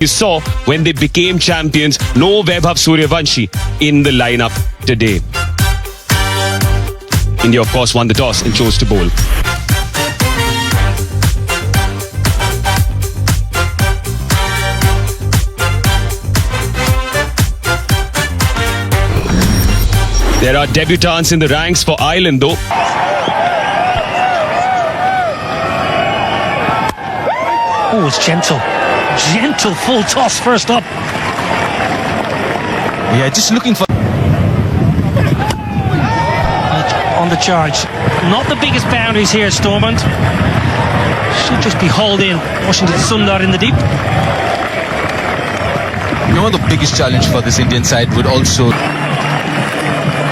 You saw when they became champions, no Vaibhav Suryavanshi in the lineup today. India, of course, won the toss and chose to bowl. There are debutants in the ranks for Ireland, though. Oh, it's gentle. Gentle full toss first up. Yeah, just looking for... On the charge. Not the biggest boundaries here, Stormont. Should just be hauled in. Washington Sundar in the deep. You know, the biggest challenge for this Indian side would also...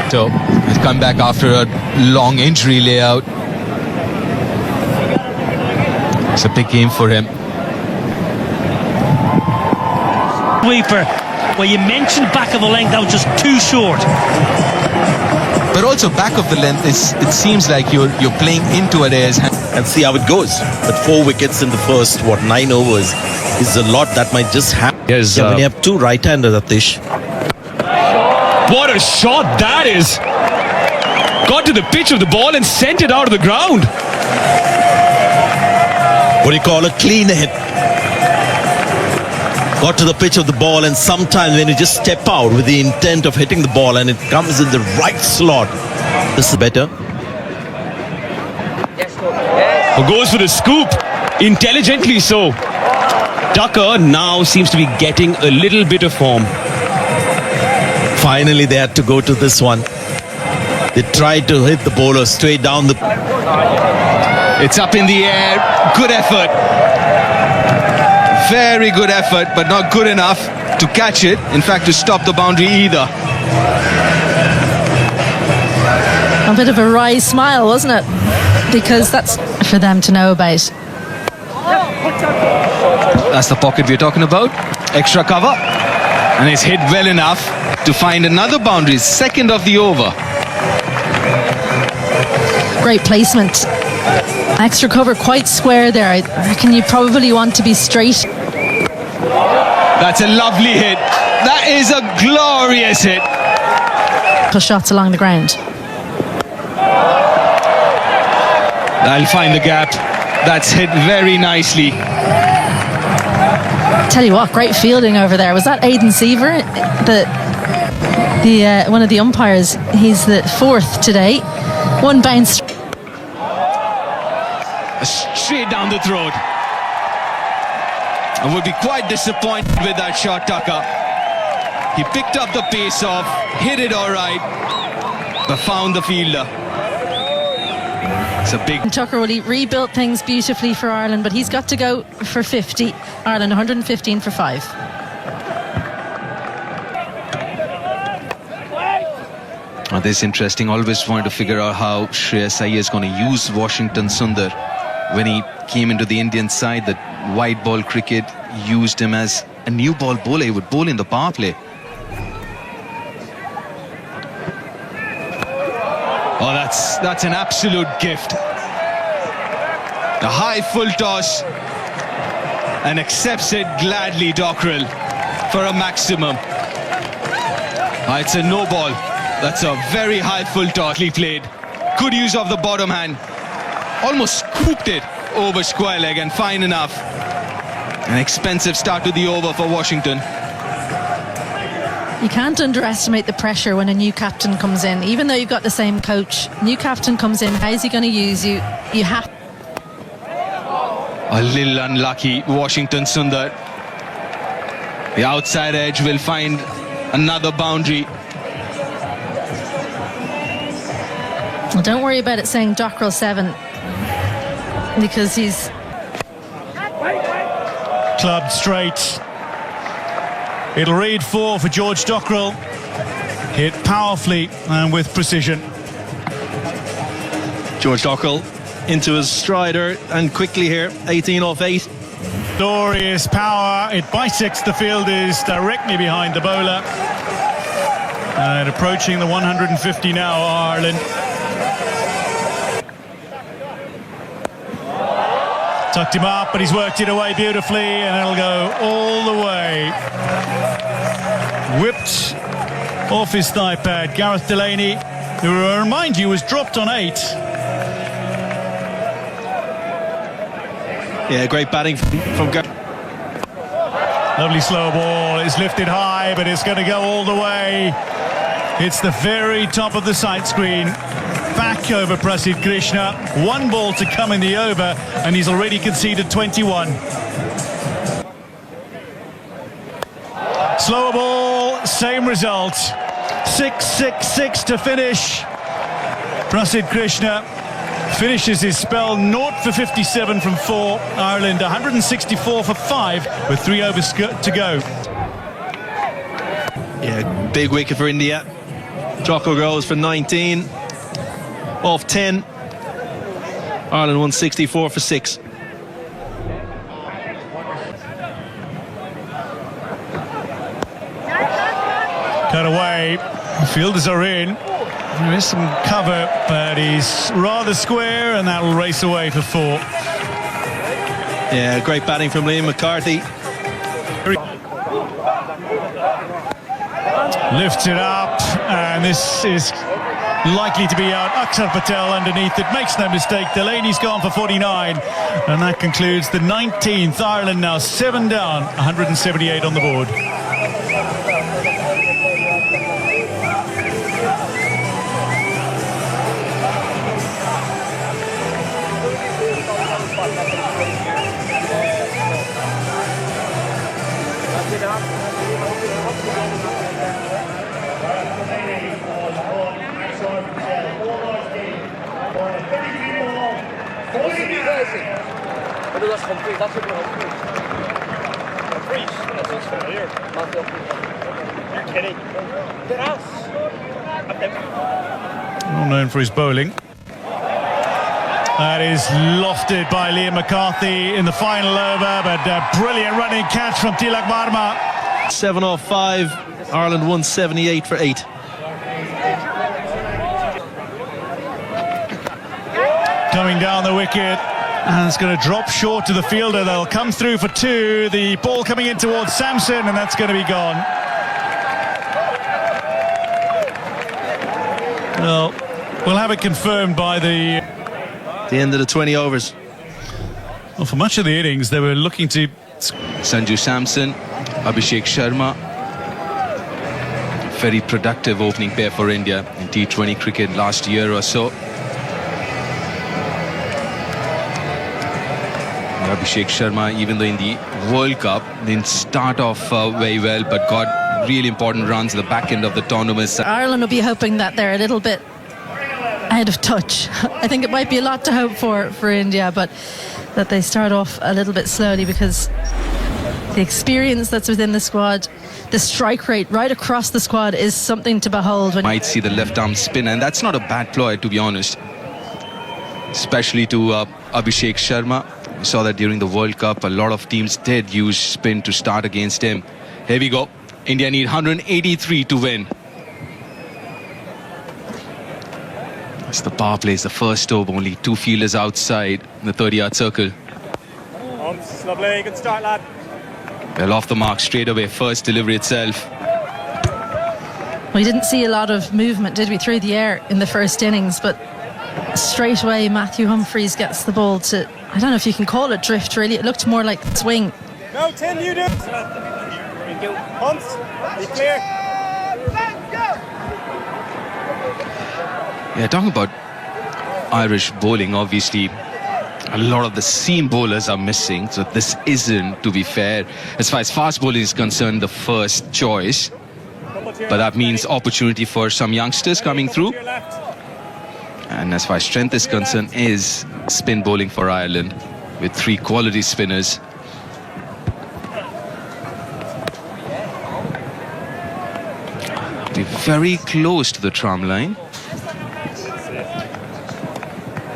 So, he's come back after a long injury layout. It's a big game for him. Sweeper. Well, you mentioned back of the length, that was just too short. But also back of the length, it seems like you're playing into Adair's hand. And see how it goes. But 4 wickets in the first, 9 overs is a lot that might just happen. Yes, when you have 2 right-handers, Atish. What a shot that is! Got to the pitch of the ball and sent it out of the ground. What do you call a clean hit? Got to the pitch of the ball, and sometimes when you just step out with the intent of hitting the ball and it comes in the right slot, this is better. Goes for the scoop, intelligently so. Tucker now seems to be getting a little bit of form. Finally, they had to go to this one. They tried to hit the bowler straight down the... It's up in the air. Good effort. Very good effort, but not good enough to catch it. In fact, to stop the boundary either. A bit of a wry smile, wasn't it? Because that's for them to know about. That's the pocket we're talking about. Extra cover. And it's hit well enough to find another boundary. Second of the over. Great placement. Extra cover quite square there. I reckon you probably want to be straight. That's a lovely hit. That is a glorious hit. Push shots along the ground. I'll find the gap. That's hit very nicely. Tell you what, great fielding over there. Was that Aidan Seaver? The one of the umpires. He's the 4th today. One bounce. Straight down the throat. I would be quite disappointed with that shot, Tucker. He picked up the pace off, hit it all right, but found the fielder. It's a big... Tucker, well, he rebuilt things beautifully for Ireland, but he's got to go for 50. Ireland 115 for 5. Oh, this is interesting. Always wanted to figure out how Shreyas Iyer is going to use Washington Sundar. When he came into the Indian side, the white ball cricket used him as a new ball bowler. He would bowl in the power play. Oh, that's an absolute gift. A high full toss, and accepts it gladly, Dockrell, for a maximum. It's a no ball. That's a very high full toss he played. Good use of the bottom hand. Almost scooped it over square leg, and fine enough. An expensive start to the over for Washington. You can't underestimate the pressure when a new captain comes in. Even though you've got the same coach, new captain comes in, how's he going to use you? You have... A little unlucky, Washington Sundar. The outside edge will find another boundary. Well, don't worry about it saying Dockrell 7, because he's... Clubbed straight. It'll read 4 for George Dockrell. Hit powerfully and with precision. George Dockrell into his strider and quickly here, 18 off 8. Glorious power. It bisects the fielders directly behind the bowler. And approaching the 150 now, Ireland. Tucked him up, but he's worked it away beautifully, and it'll go all the way. Whipped off his thigh pad. Gareth Delaney, who, I remind you, was dropped on 8. Yeah, great batting from Gareth. Lovely slow ball. It's lifted high, but it's going to go all the way. It's the very top of the sight screen. Back over Prasidh Krishna. 1 ball to come in the over, and he's already conceded 21. Slower ball, same result. 6-6-6 to finish. Prasidh Krishna finishes his spell 0 for 57 from 4. Ireland 164 for 5 with 3 overs to go. Yeah, big wicket for India. Jocko goes for 19 off 10. Ireland 164 for 6. Cut away. Fielders are in. There is some cover, but he's rather square, and that'll race away for 4. Yeah, great batting from Liam McCarthy. Lifts it up, and this is likely to be out. Akshar Patel underneath it, makes no mistake. Delaney's gone for 49, and that concludes the 19th. Ireland now 7 down, 178 on the board. Well known for his bowling. That is lofted by Liam McCarthy in the final over, but a brilliant running catch from Tilak Varma. 7 off 5. Ireland 178 for 8. Coming down the wicket, and it's going to drop short to the fielder. They'll come through for 2. The ball coming in towards Samson, and that's going to be gone. Well, we'll have it confirmed by the end of the 20 overs. Well, for much of the innings, they were looking to... Sanju Samson, Abhishek Sharma. Very productive opening pair for India in T20 cricket last year or so. Abhishek Sharma, even though in the World Cup didn't start off very well, but got really important runs at the back end of the tournament. Ireland will be hoping that they're a little bit out of touch. I think it might be a lot to hope for India, but that they start off a little bit slowly, because the experience that's within the squad, the strike rate right across the squad is something to behold. Might see the left arm spin, and that's not a bad ploy, to be honest, especially to Abhishek Sharma. We saw that during the World Cup, a lot of teams did use spin to start against him. Here we go. India need 183 to win. It's the power play, it's the first over, only 2 fielders outside the 30-yard circle. Lovely, good start, lad. Well, off the mark straight away, first delivery itself. We didn't see a lot of movement, did we, through the air in the first innings, but straight away Matthew Humphreys gets the ball to, I don't know if you can call it drift, really. It looked more like swing. Go, Tim, you do it. Hunts, be clear. Yeah, talking about Irish bowling, obviously a lot of the seam bowlers are missing, so this isn't, to be fair, as far as fast bowling is concerned, the first choice, but that means opportunity for some youngsters coming through. And as far as strength is concerned, is spin bowling for Ireland with 3 quality spinners. Be very close to the tram line.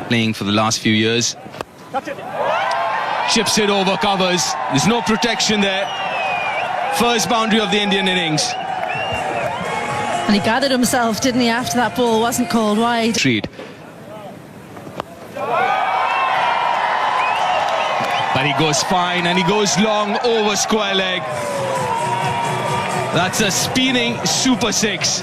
Playing for the last few years. Chips it over, covers. There's no protection there. First boundary of the Indian innings. And he gathered himself, didn't he, after that ball wasn't called wide. Treat. But he goes fine and he goes long over square leg. That's a spinning super six.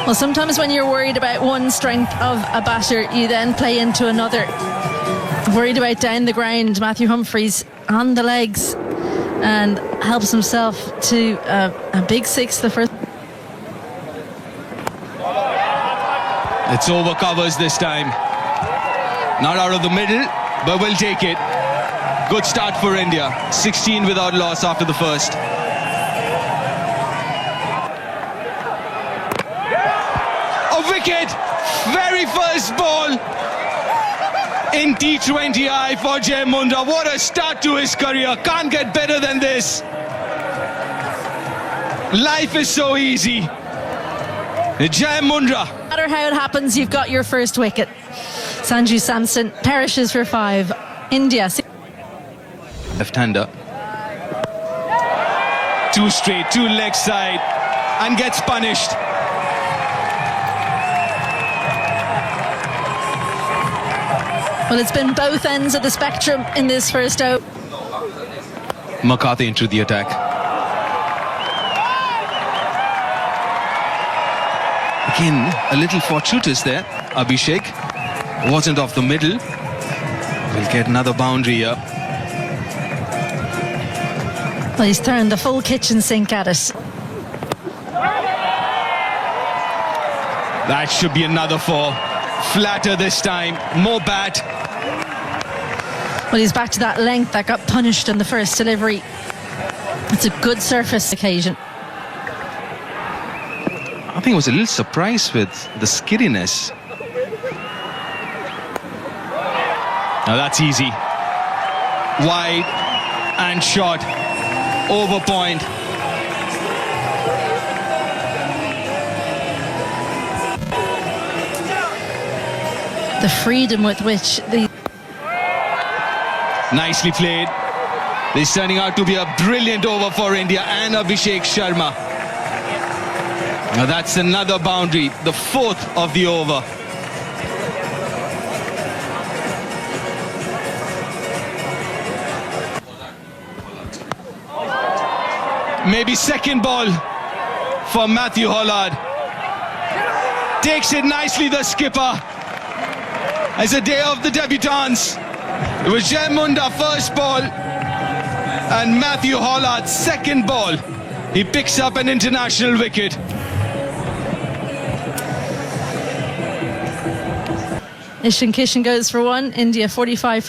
Well, sometimes when you're worried about one strength of a batter, you then play into another. Worried about down the ground, Matthew Humphries on the legs and helps himself to a big six the first. It's over covers this time. Not out of the middle, but we'll take it. Good start for India. 16 without loss after the first. A wicket! Very first ball in T20I for Jai Mundra. What a start to his career. Can't get better than this. Life is so easy. Jai Mundra. No matter how it happens, you've got your first wicket. Sanju Samson perishes for 5. India. Left-hander. 2 straight, 2 leg side, and gets punished. Well, it's been both ends of the spectrum in this first out. McCarthy into the attack. Again, a little fortuitous there. Abhishek wasn't off the middle. We'll get another boundary here. Well, he's turned the full kitchen sink at it. That should be another 4. Flatter this time, more bat. Well, he's back to that length that got punished in the first delivery. It's a good surface occasion. I think I was a little surprised with the skiddiness. Now that's easy. Wide and short. Over point. The freedom with which the... Nicely played. This is turning out to be a brilliant over for India and Abhishek Sharma. Now that's another boundary, the 4th of the over. Maybe second ball for Matthew Hollard. Takes it nicely, the skipper. It's a day of the debutants. It was Jai Mundra first ball and Matthew Hollard second ball. He picks up an international wicket. Ishan Kishan goes for 1. India 45.